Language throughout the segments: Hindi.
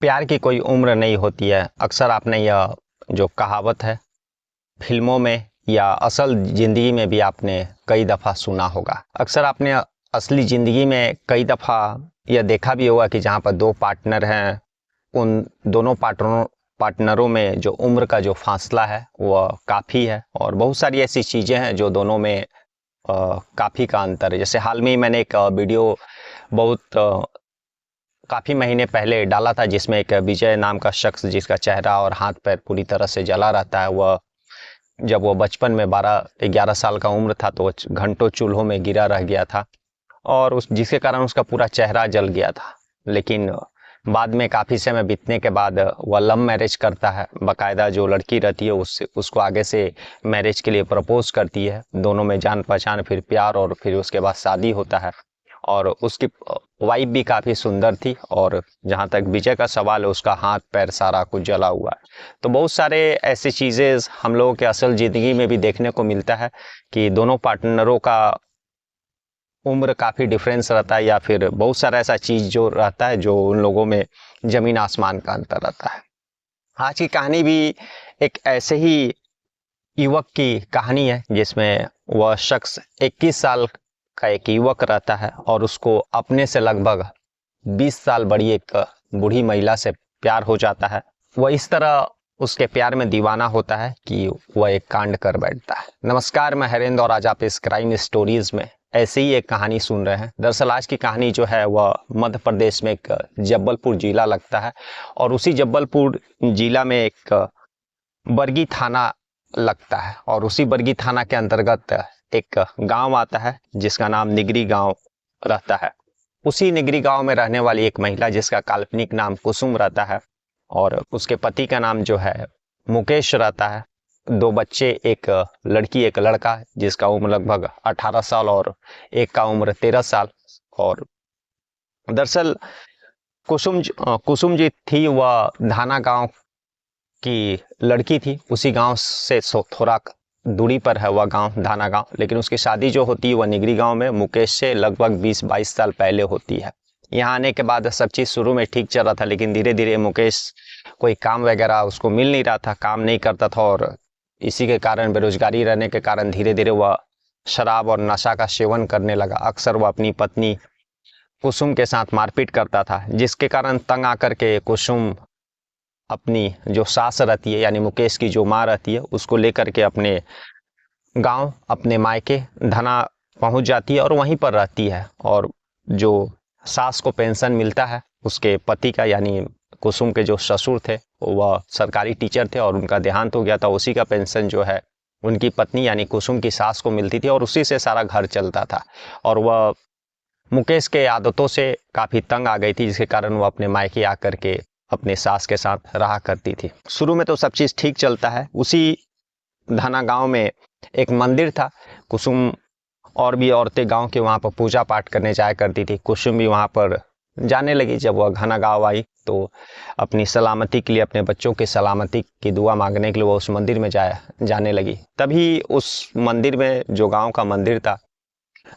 प्यार की कोई उम्र नहीं होती है। अक्सर आपने यह जो कहावत है फिल्मों में या असल ज़िंदगी में भी आपने कई दफ़ा सुना होगा। अक्सर आपने असली ज़िंदगी में कई दफ़ा यह देखा भी होगा कि जहाँ पर दो पार्टनर हैं, उन दोनों पार्टनरों में जो उम्र का जो फासला है वह काफ़ी है और बहुत सारी ऐसी चीज़ें हैं जो दोनों में काफ़ी का अंतर है। जैसे हाल में ही मैंने एक वीडियो बहुत काफ़ी महीने पहले डाला था जिसमें एक विजय नाम का शख्स जिसका चेहरा और हाथ पैर पूरी तरह से जला रहता है, वह जब वो बचपन में 12-11 साल का उम्र था तो वो घंटों चूल्हों में गिरा रह गया था और उस जिसके कारण उसका पूरा चेहरा जल गया था। लेकिन बाद में काफ़ी समय बीतने के बाद वह लव मैरिज करता है। बाकायदा जो लड़की रहती है उसको आगे से मैरिज के लिए प्रपोज करती है। दोनों में जान पहचान, फिर प्यार और फिर उसके बाद शादी होता है और उसकी वाइफ भी काफ़ी सुंदर थी। और जहाँ तक विजय का सवाल है, उसका हाथ पैर सारा कुछ जला हुआ है। तो बहुत सारे ऐसी चीज़ें हम लोगों के असल ज़िंदगी में भी देखने को मिलता है कि दोनों पार्टनरों का उम्र काफ़ी डिफरेंस रहता है या फिर बहुत सारा ऐसा चीज़ जो रहता है जो उन लोगों में ज़मीन आसमान का अंतर रहता है। आज की कहानी भी एक ऐसे ही युवक की कहानी है जिसमें वह शख्स 21 साल का एक युवक रहता है और उसको अपने से लगभग 20 साल बड़ी एक बूढ़ी महिला से प्यार हो जाता है। वह इस तरह उसके प्यार में दीवाना होता है कि वह एक कांड कर बैठता है। नमस्कार, मैं हरेंद्र और आज आप इस क्राइम स्टोरीज में ऐसे ही एक कहानी सुन रहे हैं। दरअसल आज की कहानी जो है वह मध्य प्रदेश में एक जब्बलपुर जिला लगता है और उसी जब्बलपुर जिला में एक बरगी थाना लगता है और उसी बरगी थाना के अंतर्गत एक गांव आता है जिसका नाम निगरी गांव रहता है। उसी निगरी गांव में रहने वाली एक महिला जिसका काल्पनिक नाम कुसुम रहता है और उसके पति का नाम जो है मुकेश रहता है। दो बच्चे, एक लड़की एक लड़का, जिसका उम्र लगभग 18 साल और एक का उम्र 13 साल। और दरअसल कुसुम जी थी, वह धाना गांव की लड़की थी। उसी गांव से थोड़ा दूरी पर है वह गांव, धाना गांव। लेकिन उसकी शादी जो होती है वह निगरी गांव में मुकेश से लगभग 20-22 साल पहले होती है। यहाँ आने के बाद सब चीज़ शुरू में ठीक चल रहा था, लेकिन धीरे धीरे मुकेश कोई काम वगैरह उसको मिल नहीं रहा था, काम नहीं करता था और इसी के कारण, बेरोजगारी रहने के कारण धीरे धीरे वह शराब और नशा का सेवन करने लगा। अक्सर वह अपनी पत्नी कुसुम के साथ मारपीट करता था, जिसके कारण तंग आकर के कुसुम अपनी जो सास रहती है यानी मुकेश की जो माँ रहती है उसको लेकर के अपने गांव, अपने मायके धना पहुंच जाती है और वहीं पर रहती है। और जो सास को पेंशन मिलता है उसके पति का यानी कुसुम के जो ससुर थे वह सरकारी टीचर थे और उनका देहांत हो गया था, उसी का पेंशन जो है उनकी पत्नी यानी कुसुम की सास को मिलती थी और उसी से सारा घर चलता था। और वह मुकेश के आदतों से काफ़ी तंग आ गई थी, जिसके कारण वह अपने मायके आकर के अपने सास के साथ रहा करती थी। शुरू में तो सब चीज़ ठीक चलता है। उसी धाना गांव में एक मंदिर था। कुसुम और भी औरतें गांव के वहाँ पर पूजा पाठ करने जाया करती थी। कुसुम भी वहाँ पर जाने लगी। जब वह घना गांव आई तो अपनी सलामती के लिए, अपने बच्चों की सलामती की दुआ मांगने के लिए वो उस मंदिर में जाने लगी। तभी उस मंदिर में, जो गांव का मंदिर था,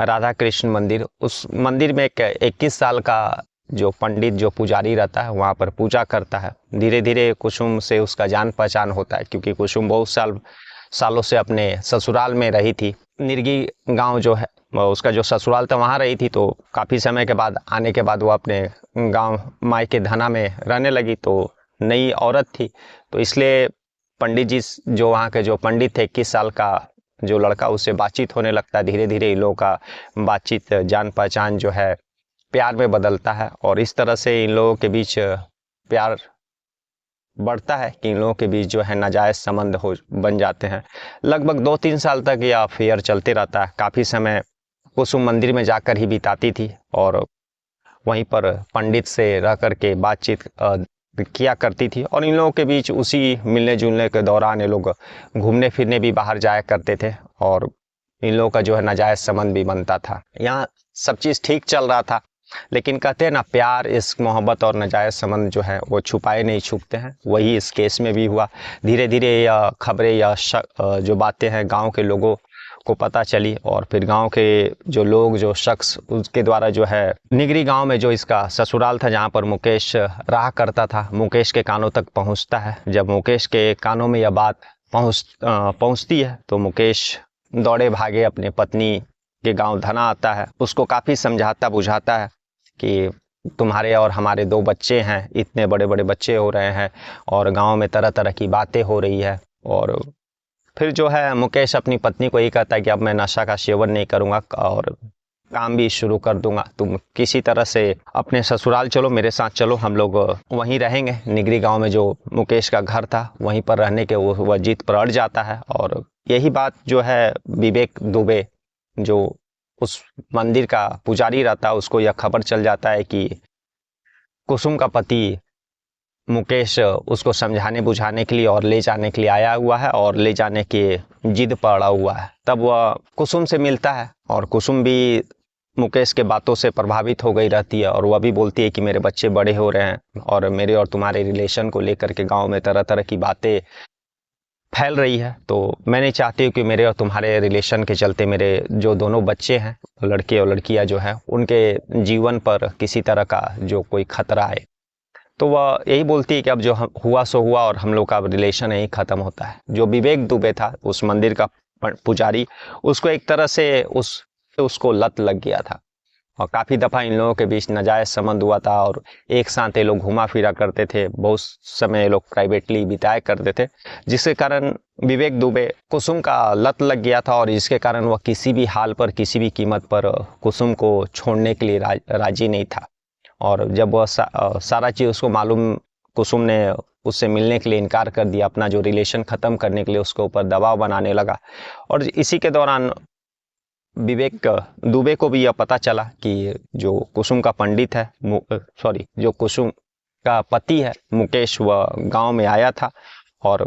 राधा कृष्ण मंदिर, उस मंदिर में एक 21 साल का जो पंडित, जो पुजारी रहता है, वहाँ पर पूजा करता है। धीरे धीरे कुसुम से उसका जान पहचान होता है, क्योंकि कुसुम बहुत सालों से अपने ससुराल में रही थी। निरगी गांव जो है उसका जो ससुराल था वहाँ रही थी, तो काफ़ी समय के बाद आने के बाद वो अपने गांव मायके धना में रहने लगी। तो नई औरत थी, तो इसलिए पंडित जी, जो वहाँ के जो पंडित थे, 21 साल का जो लड़का, उससे बातचीत होने लगता है। धीरे धीरे इन लोगों का बातचीत, जान पहचान जो है प्यार में बदलता है और इस तरह से इन लोगों के बीच प्यार बढ़ता है कि इन लोगों के बीच जो है नाजायज़ संबंध बन जाते हैं। लगभग 2-3 साल तक यह अफेयर चलते रहता है। काफ़ी समय कुसुम मंदिर में जाकर ही बिताती थी और वहीं पर पंडित से रह कर के बातचीत किया करती थी और इन लोगों के बीच उसी मिलने जुलने के दौरान ये लोग घूमने फिरने भी बाहर जाया करते थे और इन लोगों का जो है नाजायज़ संबंध भी बनता था। यहाँ सब चीज़ ठीक चल रहा था, लेकिन कहते हैं ना, प्यार, इश्क, मोहब्बत और नाजायज़ संबंध जो है वो छुपाए नहीं छुपते हैं। वही इस केस में भी हुआ। धीरे धीरे यह खबरें या जो बातें हैं गांव के लोगों को पता चली और फिर गांव के जो लोग, जो शख्स, उसके द्वारा जो है निगरी गांव में जो इसका ससुराल था जहां पर मुकेश रहा करता था, मुकेश के कानों तक पहुंचता है। जब मुकेश के कानों में यह बात पहुंचती है तो मुकेश दौड़े भागे अपने पत्नी के गांव धना आता है, उसको काफ़ी समझाता बुझाता है कि तुम्हारे और हमारे 2 बच्चे हैं, इतने बड़े बड़े बच्चे हो रहे हैं और गांव में तरह तरह की बातें हो रही है। और फिर जो है मुकेश अपनी पत्नी को यही कहता है कि अब मैं नशा का सेवन नहीं करूंगा और काम भी शुरू कर दूंगा, तुम किसी तरह से अपने ससुराल चलो, मेरे साथ चलो, हम लोग वहीं रहेंगे। निगरी गांव में जो मुकेश का घर था वहीं पर रहने के वह जिद पर अड़ जाता है। और यही बात जो है विवेक दुबे, जो उस मंदिर का पुजारी रहता है, उसको यह खबर चल जाता है कि कुसुम का पति मुकेश उसको समझाने बुझाने के लिए और ले जाने के लिए आया हुआ है और ले जाने की जिद पड़ा हुआ है। तब वह कुसुम से मिलता है और कुसुम भी मुकेश के बातों से प्रभावित हो गई रहती है और वह भी बोलती है कि मेरे बच्चे बड़े हो रहे हैं और मेरे और तुम्हारे रिलेशन को लेकर के गांव में तरह तरह की बातें फैल रही है, तो मैं नहीं चाहती हूँ कि मेरे और तुम्हारे रिलेशन के चलते मेरे जो दोनों बच्चे हैं, लड़के और लड़कियाँ जो हैं, उनके जीवन पर किसी तरह का जो कोई खतरा आए। तो वह यही बोलती है कि अब जो हुआ सो हुआ और हम लोग का रिलेशन यही ख़त्म होता है। जो विवेक दुबे था उस मंदिर का पुजारी, उसको एक तरह से उसको लत लग गया था और काफ़ी दफ़ा इन लोगों के बीच नाजायज़ संबंध हुआ था और एक साथ ये लोग घुमा फिरा करते थे, बहुत समय ये लोग प्राइवेटली बिताया करते थे, जिसके कारण विवेक दुबे कुसुम का लत लग गया था और इसके कारण वह किसी भी हाल पर, किसी भी कीमत पर कुसुम को छोड़ने के लिए राजी नहीं था। और जब वह सारा चीज़ उसको मालूम, कुसुम ने उससे मिलने के लिए इनकार कर दिया, अपना जो रिलेशन ख़त्म करने के लिए उसके ऊपर दबाव बनाने लगा। और इसी के दौरान विवेक दुबे को भी यह पता चला कि जो कुसुम का पंडित है, जो कुसुम का पति है मुकेश, वह गांव में आया था और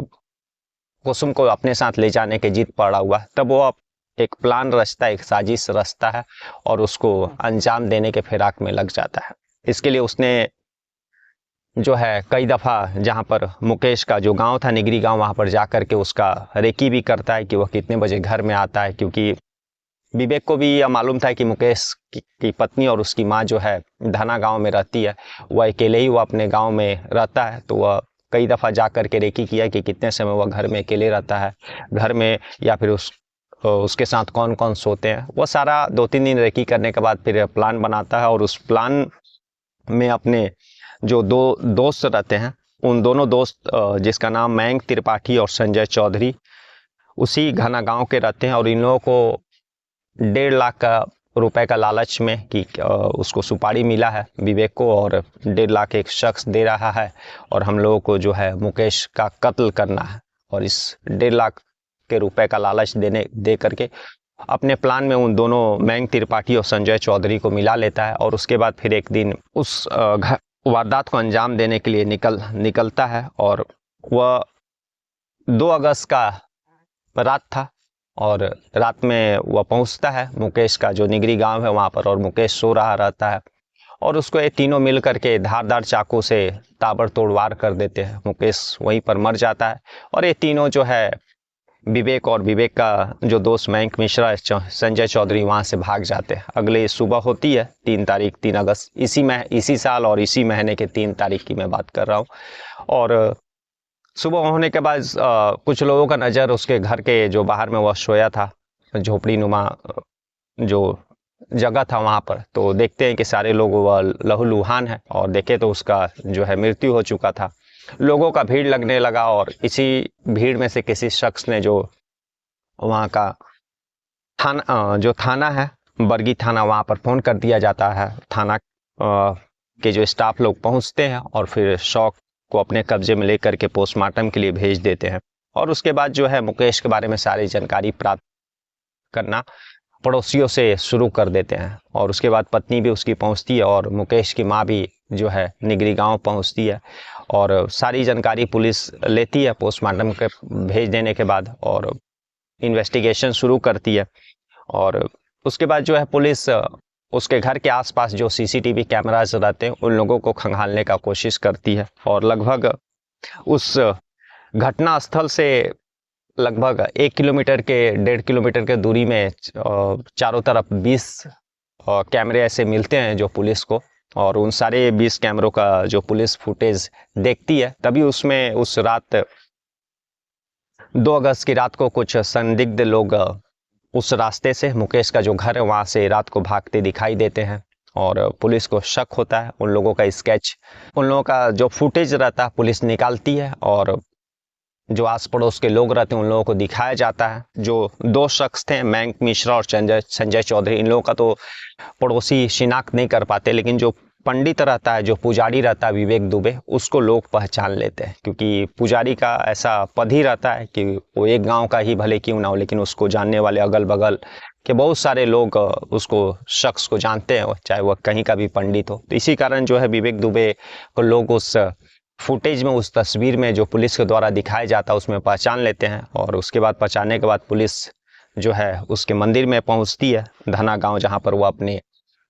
कुसुम को अपने साथ ले जाने के जिद पड़ा हुआ। तब वो एक प्लान रचता है, एक साजिश रचता है और उसको अंजाम देने के फिराक में लग जाता है। इसके लिए उसने जो है कई दफ़ा जहाँ पर मुकेश का जो गांव था, निगरी गांव, वहाँ पर जा कर के उसका रेकी भी करता है कि वह कितने बजे घर में आता है, क्योंकि विवेक को भी यह मालूम था कि मुकेश की पत्नी और उसकी माँ जो है धना गांव में रहती है, वह अकेले ही वह अपने गांव में रहता है। तो वह कई दफ़ा जा कर के रेकी किया कि कितने समय वह घर में अकेले रहता है, घर में, या फिर उसके साथ कौन कौन सोते हैं। वह सारा 2-3 दिन रेकी करने के बाद फिर प्लान बनाता है और उस प्लान में अपने जो 2 दोस्त रहते हैं, उन दोनों दोस्त जिसका नाम मयंक त्रिपाठी और संजय चौधरी, उसी घना गांव के रहते हैं और इन लोगों को 1.5 लाख रुपए का लालच में कि उसको सुपारी मिला है विवेक को और 1.5 लाख एक शख्स दे रहा है और हम लोगों को जो है मुकेश का कत्ल करना है। और इस 1.5 लाख के रुपए का लालच दे करके अपने प्लान में उन दोनों मयंक त्रिपाठी और संजय चौधरी को मिला लेता है और उसके बाद फिर एक दिन उस वारदात को अंजाम देने के लिए निकलता है। और वह 2 अगस्त का रात था और रात में वह पहुंचता है मुकेश का जो निगरी गांव है वहां पर, और मुकेश सो रहा रहता है और उसको ये तीनों मिल करके धारदार चाकू से ताबड़तोड़ वार कर देते हैं। मुकेश वहीं पर मर जाता है और ये तीनों जो है विवेक और विवेक का जो दोस्त मयंक मिश्रा, संजय चौधरी, वहां से भाग जाते हैं। अगले सुबह होती है 3 अगस्त, इसी साल और इसी महीने के 3 तारीख की मैं बात कर रहा हूँ। और सुबह होने के बाद कुछ लोगों का नज़र उसके घर के जो बाहर में वह सोया था, झोपड़ी नुमा जो जगह था वहाँ पर, तो देखते हैं कि सारे लोग वह लहूलुहान है और देखे तो उसका जो है मृत्यु हो चुका था। लोगों का भीड़ लगने लगा और इसी भीड़ में से किसी शख्स ने, जो वहाँ का थाना है बरगी थाना, वहाँ पर फ़ोन कर दिया जाता है। थाना के जो स्टाफ लोग पहुँचते हैं और फिर शव को अपने कब्जे में लेकर के पोस्टमार्टम के लिए भेज देते हैं। और उसके बाद जो है मुकेश के बारे में सारी जानकारी प्राप्त करना पड़ोसियों से शुरू कर देते हैं। और उसके बाद पत्नी भी उसकी पहुंचती है और मुकेश की मां भी जो है निगरी गांव पहुंचती है और सारी जानकारी पुलिस लेती है पोस्टमार्टम के भेज देने के बाद और इन्वेस्टिगेशन शुरू करती है। और उसके बाद जो है पुलिस उसके घर के आसपास जो सीसीटीवी कैमरास रहते हैं उन लोगों को खंगालने का कोशिश करती है और लगभग उस घटना स्थल से लगभग 1 किलोमीटर के 1.5 किलोमीटर के दूरी में चारों तरफ 20 कैमरे ऐसे मिलते हैं जो पुलिस को, और उन सारे 20 कैमरों का जो पुलिस फुटेज देखती है, तभी उसमें उस रात 2 अगस्त की रात को कुछ संदिग्ध लोग उस रास्ते से, मुकेश का जो घर है वहाँ से रात को भागते दिखाई देते हैं, और पुलिस को शक होता है। उन लोगों का स्केच, उन लोगों का जो फुटेज रहता है पुलिस निकालती है, और जो आस पड़ोस के लोग रहते हैं उन लोगों को दिखाया जाता है। जो 2 शख्स थे, मयंक मिश्रा और संजय चौधरी, इन लोगों का तो पड़ोसी शिनाख्त नहीं कर पाते, लेकिन जो पंडित रहता है, जो पुजारी रहता है विवेक दुबे, उसको लोग पहचान लेते हैं, क्योंकि पुजारी का ऐसा पद ही रहता है कि वो एक गांव का ही भले क्यों ना हो, लेकिन उसको जानने वाले अगल बगल के बहुत सारे लोग उसको शख्स को जानते हैं, चाहे वह कहीं का भी पंडित हो। तो इसी कारण जो है विवेक दुबे को लोग उस फुटेज में, उस तस्वीर में जो पुलिस के द्वारा दिखाया जाता है उसमें पहचान लेते हैं। और उसके बाद पहचानने के बाद पुलिस जो है उसके मंदिर में पहुंचती है, धना गांव, जहां पर वो अपने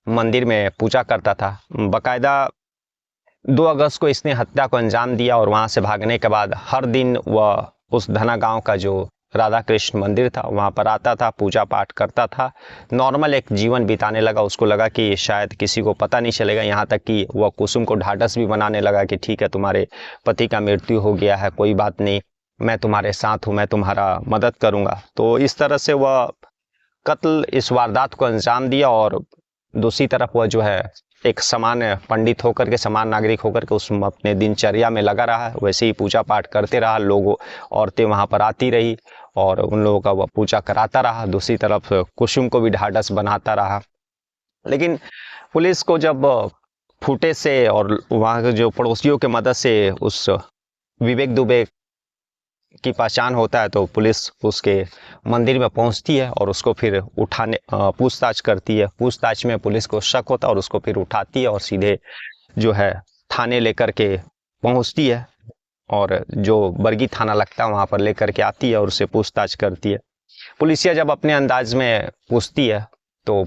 मंदिर में पूजा करता था। बाकायदा 2 अगस्त को इसने हत्या को अंजाम दिया, और वहां से भागने के बाद हर दिन वह उस धना गांव का जो राधा कृष्ण मंदिर था वहां पर आता था, पूजा पाठ करता था, नॉर्मल एक जीवन बिताने लगा। उसको लगा कि शायद किसी को पता नहीं चलेगा, यहाँ तक कि वह कुसुम को ढाढ़स भी बनाने लगा कि ठीक है, तुम्हारे पति का मृत्यु हो गया है, कोई बात नहीं, मैं तुम्हारे साथ हूँ, मैं तुम्हारा मदद करूँगा। तो इस तरह से वह कत्ल, इस वारदात को अंजाम दिया। और दूसरी तरफ वह जो है एक सामान्य पंडित होकर के, सामान्य नागरिक होकर के उस अपने दिनचर्या में लगा रहा, वैसे ही पूजा पाठ करते रहा। लोगों, औरतें वहां पर आती रही और उन लोगों का वह पूजा कराता रहा। दूसरी तरफ कुसुम को भी ढाढ़स बनाता रहा। लेकिन पुलिस को जब फुटेज से और वहाँ के जो पड़ोसियों के मदद से उस विवेक दुबे की पहचान होता है, तो पुलिस उसके मंदिर में पहुंचती है और उसको फिर उठाने पूछताछ करती है। पूछताछ में पुलिस को शक होता है और उसको फिर उठाती है और सीधे जो है थाने लेकर के पहुंचती है, और जो बरगी थाना लगता है वहां पर लेकर के आती है और उससे पूछताछ करती है। पुलिसिया जब अपने अंदाज में पूछती है तो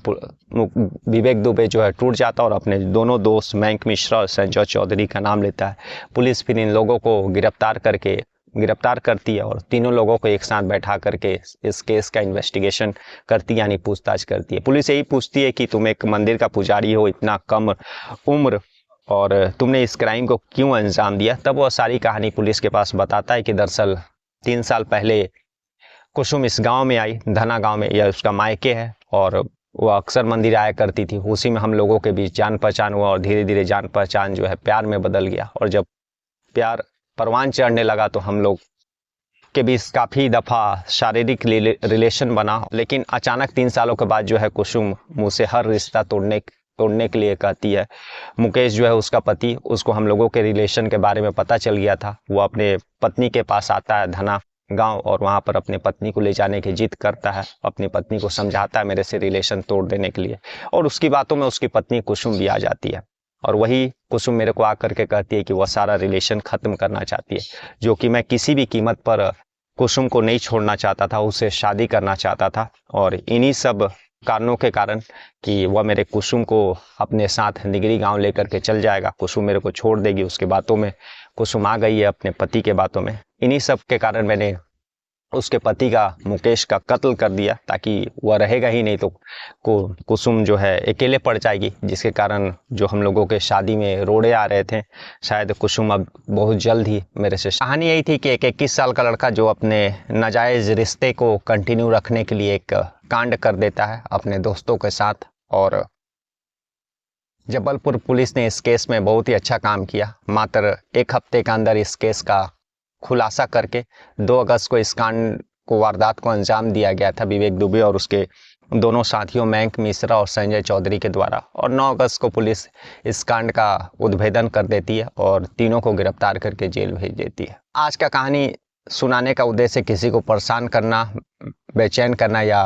विवेक दुबे जो है टूट जाता है और अपने दोनों दोस्त मयंक मिश्रा और संजय चौधरी का नाम लेता है। पुलिस फिर इन लोगों को गिरफ्तार करती है और तीनों लोगों को एक साथ बैठा करके इस केस का इन्वेस्टिगेशन करती है, यानी पूछताछ करती है। पुलिस यही पूछती है कि तुम एक मंदिर का पुजारी हो, इतना कम उम्र, और तुमने इस क्राइम को क्यों अंजाम दिया। तब वह सारी कहानी पुलिस के पास बताता है कि दरअसल 3 साल पहले कुसुम इस गांव में आई, धना गांव में, यह उसका मायके है, और वह अक्सर मंदिर आया करती थी। उसी में हम लोगों के बीच जान पहचान हुआ और धीरे धीरे जान पहचान जो है प्यार में बदल गया, और जब प्यार परवान चढ़ने लगा तो हम लोग के बीच काफ़ी दफ़ा शारीरिक रिलेशन बना। लेकिन अचानक 3 सालों के बाद जो है कुसुम मुझसे हर रिश्ता तोड़ने के लिए कहती है। मुकेश जो है उसका पति, उसको हम लोगों के रिलेशन के बारे में पता चल गया था। वो अपने पत्नी के पास आता है धना गांव और वहां पर अपने पत्नी को ले जाने की जिद करता है, अपनी पत्नी को समझाता है मेरे से रिलेशन तोड़ देने के लिए, और उसकी बातों में उसकी पत्नी कुसुम भी आ जाती है। और वही कुसुम मेरे को आकर के कहती है कि वह सारा रिलेशन खत्म करना चाहती है, जो कि मैं किसी भी कीमत पर कुसुम को नहीं छोड़ना चाहता था, उससे शादी करना चाहता था। और इन्हीं सब कारणों के कारण कि वह मेरे कुसुम को अपने साथ निगरी गांव लेकर के चल जाएगा, कुसुम मेरे को छोड़ देगी, उसके बातों में कुसुम आ गई है अपने पति के बातों में। इन्हीं सब के कारण मैंने उसके पति का, मुकेश का कत्ल कर दिया, ताकि वह रहेगा ही नहीं तो कुसुम जो है अकेले पड़ जाएगी, जिसके कारण जो हम लोगों के शादी में रोड़े आ रहे थे, शायद कुसुम अब बहुत जल्द ही मेरे से। कहानी यही थी कि एक 21 साल का लड़का जो अपने नाजायज़ रिश्ते को कंटिन्यू रखने के लिए एक कांड कर देता है अपने दोस्तों के साथ, और जबलपुर पुलिस ने इस केस में बहुत ही अच्छा काम किया। मात्र 1 हफ्ते के अंदर इस केस का खुलासा करके 2 अगस्त को इस कांड को, वारदात को अंजाम दिया गया था विवेक दुबे और उसके दोनों साथियों मयंक मिश्रा और संजय चौधरी के द्वारा। और 9 अगस्त को पुलिस इस कांड का उद्भेदन कर देती है और तीनों को गिरफ्तार करके जेल भेज देती है। आज का कहानी सुनाने का उद्देश्य किसी को परेशान करना, बेचैन करना या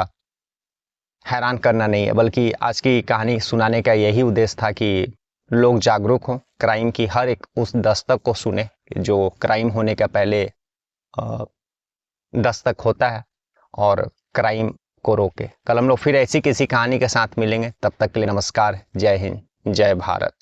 हैरान करना नहीं है, बल्कि आज की कहानी सुनाने का यही उद्देश्य था कि लोग जागरूक हों, क्राइम की हर एक उस दस्तक को सुने जो क्राइम होने का पहले दस्तक होता है, और क्राइम को रोके। कल हम लोग फिर ऐसी किसी कहानी के साथ मिलेंगे, तब तक के लिए नमस्कार, जय हिंद, जय भारत।